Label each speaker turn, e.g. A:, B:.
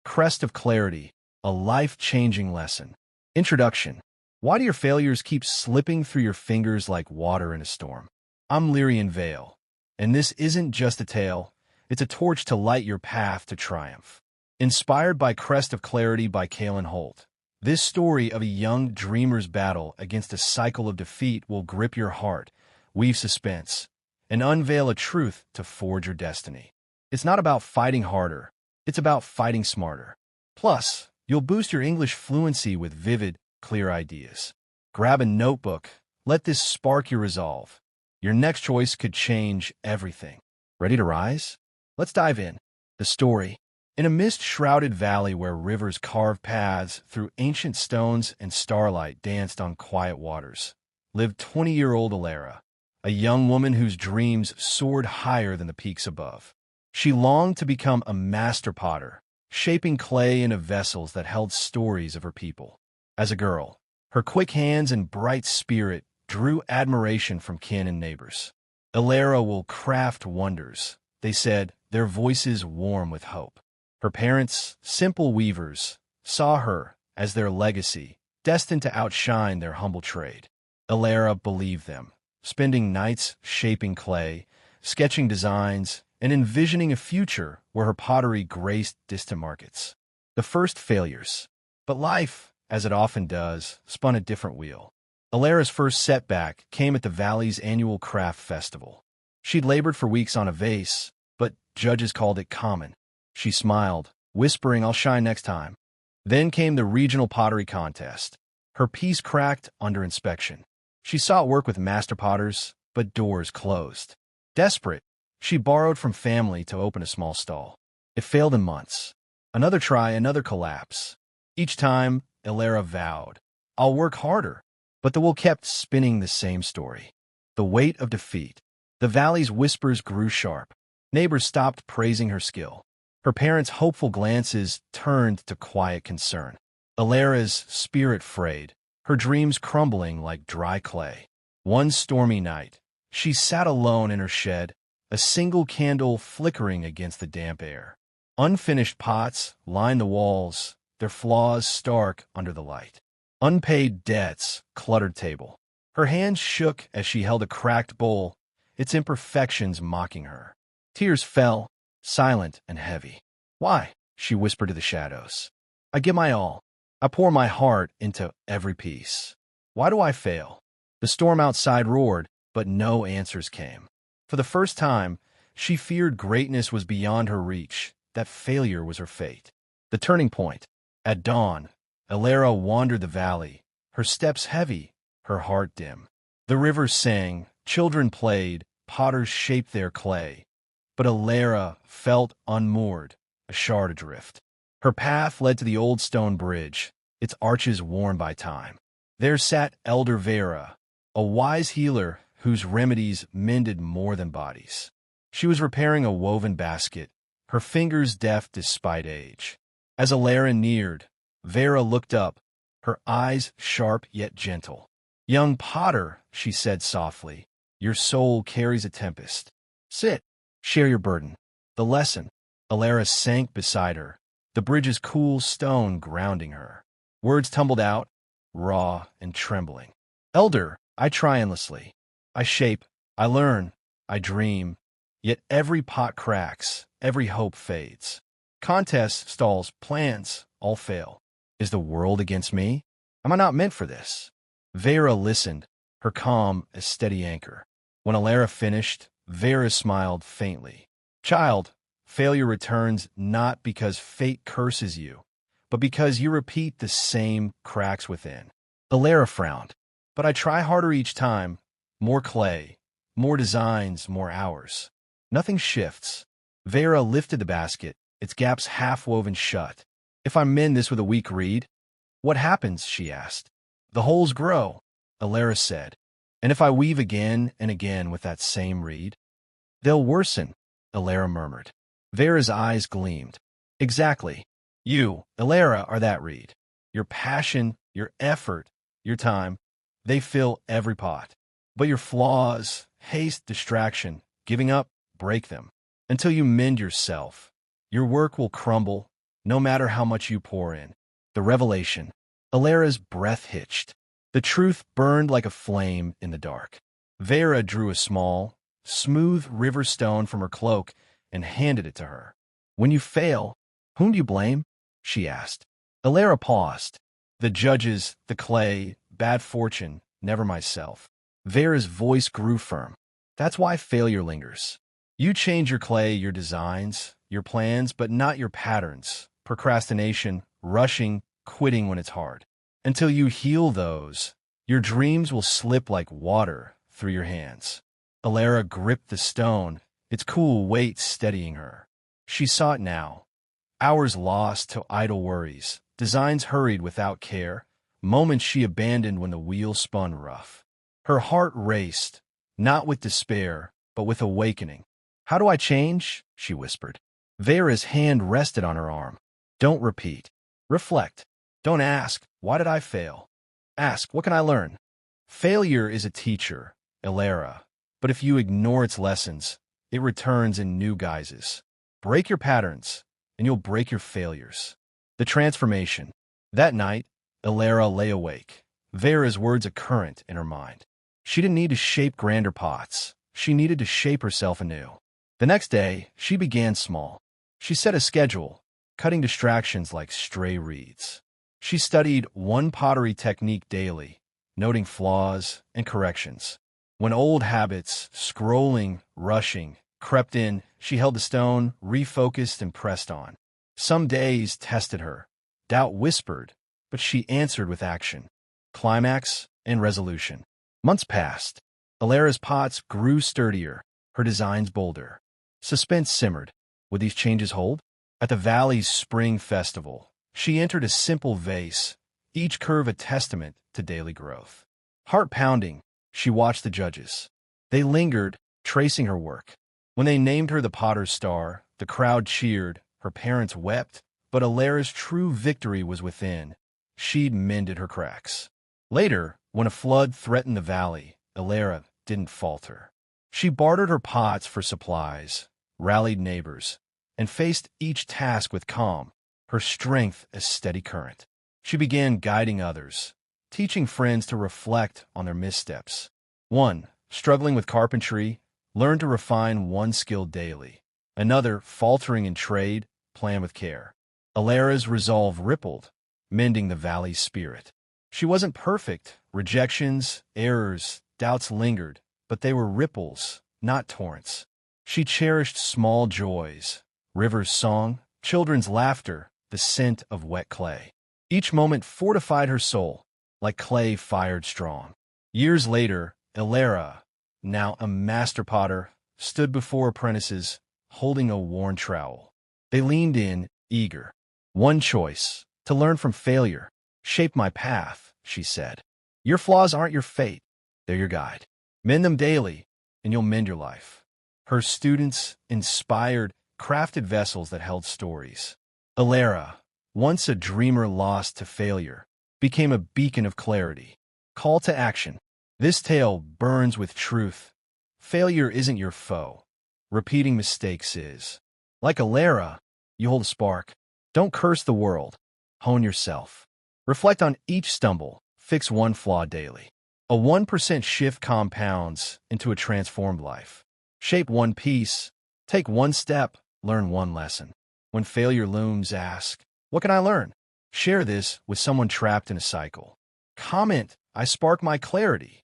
A: Crest of Clarity, a life-changing lesson. Introduction. Why do your failures keep slipping through your fingers like water in a storm? I'm Lyrian Vale, and this isn't just a tale, it's a torch to light your path to triumph. Inspired by Crest of Clarity by Kalen Holt, this story of a young dreamer's battle against a cycle of defeat will grip your heart, weave suspense, and unveil a truth to forge your destiny. It's not about fighting harder, it's about fighting smarter. Plus, you'll boost your English fluency with vivid, clear ideas. Grab a notebook, let this spark your resolve. Your next choice could change everything. Ready to rise? Let's dive in. The story. In a mist-shrouded valley where rivers carved paths through ancient stones and starlight danced on quiet waters, lived 20-year-old Alara, a young woman whose dreams soared higher than the peaks above. She longed to become a master potter, shaping clay into vessels that held stories of her people. As a girl, her quick hands and bright spirit drew admiration from kin and neighbors. Alara will craft wonders, they said, their voices warm with hope. Her parents, simple weavers, saw her as their legacy, destined to outshine their humble trade. Alara believed them, spending nights shaping clay, sketching designs, and envisioning a future where her pottery graced distant markets. The first failures. But life, as it often does, spun a different wheel. Alara's first setback came at the valley's annual craft festival. She'd labored for weeks on a vase, but judges called it common. She smiled, whispering, "I'll shine next time." Then came the regional pottery contest. Her piece cracked under inspection. She sought work with master potters, but doors closed. Desperate, she borrowed from family to open a small stall. It failed in months. Another try, another collapse. Each time, Alara vowed, "I'll work harder." But the wheel kept spinning the same story. The weight of defeat. The valley's whispers grew sharp. Neighbors stopped praising her skill. Her parents' hopeful glances turned to quiet concern. Alara's spirit frayed, her dreams crumbling like dry clay. One stormy night, she sat alone in her shed, a single candle flickering against the damp air. Unfinished pots lined the walls, their flaws stark under the light. Unpaid debts cluttered table. Her hands shook as she held a cracked bowl, its imperfections mocking her. Tears fell, silent and heavy. "Why?" she whispered to the shadows. "I give my all. I pour my heart into every piece. Why do I fail?" The storm outside roared, but no answers came. For the first time, she feared greatness was beyond her reach, that failure was her fate. The turning point. At dawn, Alara wandered the valley, her steps heavy, her heart dim. The rivers sang, children played, potters shaped their clay. But Alara felt unmoored, a shard adrift. Her path led to the old stone bridge, its arches worn by time. There sat Elder Vera, a wise healer whose remedies mended more than bodies. She was repairing a woven basket, her fingers deft despite age. As Alara neared, Vera looked up, her eyes sharp yet gentle. "Young potter," she said softly, "your soul carries a tempest. Sit, share your burden." The lesson. Alara sank beside her, the bridge's cool stone grounding her. Words tumbled out, raw and trembling. "Elder, I try endlessly. I shape, I learn, I dream. Yet every pot cracks, every hope fades. Contests, stalls, plans, all fail. Is the world against me? Am I not meant for this?" Vera listened, her calm a steady anchor. When Alara finished, Vera smiled faintly. "Child, failure returns not because fate curses you, but because you repeat the same cracks within." Alara frowned. "But I try harder each time. More clay, more designs, more hours. Nothing shifts." Vera lifted the basket, its gaps half-woven shut. "If I mend this with a weak reed?" "What happens?" she asked. "The holes grow," Alara said. "And if I weave again and again with that same reed?" "They'll worsen," Alara murmured. Vera's eyes gleamed. "Exactly. You, Alara, are that reed. Your passion, your effort, your time, they fill every pot. But your flaws, haste, distraction, giving up, break them. Until you mend yourself, your work will crumble, no matter how much you pour in. The revelation. Alera's breath hitched. The truth burned like a flame in the dark. Vera drew a small, smooth river stone from her cloak and handed it to her. When you fail, whom do you blame? She asked. Alera paused. The judges, the clay, bad fortune, never myself. Vera's voice grew firm. That's why failure lingers. You change your clay, your designs, your plans, but not your patterns. Procrastination, rushing, quitting when it's hard. Until you heal those, your dreams will slip like water through your hands. Alera gripped the stone, its cool weight steadying her. She saw it now. Hours lost to idle worries, designs hurried without care, moments she abandoned when the wheel spun rough. Her heart raced, not with despair, but with awakening. How do I change? She whispered. Vera's hand rested on her arm. Don't repeat. Reflect. Don't ask, why did I fail? Ask, what can I learn? Failure is a teacher, Alera, but if you ignore its lessons, it returns in new guises. Break your patterns, and you'll break your failures. The transformation. That night, Alera lay awake, Vera's words a current in her mind. She didn't need to shape grander pots. She needed to shape herself anew. The next day, she began small. She set a schedule, cutting distractions like stray reeds. She studied one pottery technique daily, noting flaws and corrections. When old habits, scrolling, rushing, crept in, she held the stone, refocused and pressed on. Some days tested her. Doubt whispered, but she answered with action, climax and resolution. Months passed. Alera's pots grew sturdier, her designs bolder. Suspense simmered. Would these changes hold? At the Valley's Spring Festival, she entered a simple vase, each curve a testament to daily growth. Heart-pounding, she watched the judges. They lingered, tracing her work. When they named her the Potter's Star, the crowd cheered, her parents wept, but Alera's true victory was within. She'd mended her cracks. Later, when a flood threatened the valley, Alera didn't falter. She bartered her pots for supplies, rallied neighbors, and faced each task with calm, her strength a steady current. She began guiding others, teaching friends to reflect on their missteps. One, struggling with carpentry, learned to refine one skill daily. Another, faltering in trade, planned with care. Alera's resolve rippled, mending the valley's spirit. She wasn't perfect. Rejections, errors, doubts lingered, but they were ripples, not torrents. She cherished small joys, rivers' song, children's laughter, the scent of wet clay. Each moment fortified her soul, like clay fired strong. Years later, Alera, now a master potter, stood before apprentices, holding a worn trowel. They leaned in, eager. One choice, to learn from failure. Shape my path, she said. Your flaws aren't your fate, they're your guide. Mend them daily, and you'll mend your life. Her students inspired, crafted vessels that held stories. Alera, once a dreamer lost to failure, became a beacon of clarity. Call to action. This tale burns with truth. Failure isn't your foe. Repeating mistakes is. Like Alera, you hold a spark. Don't curse the world. Hone yourself. Reflect on each stumble. Fix one flaw daily. A 1% shift compounds into a transformed life. Shape one piece. Take one step. Learn one lesson. When failure looms, ask, what can I learn? Share this with someone trapped in a cycle. Comment, I spark my clarity.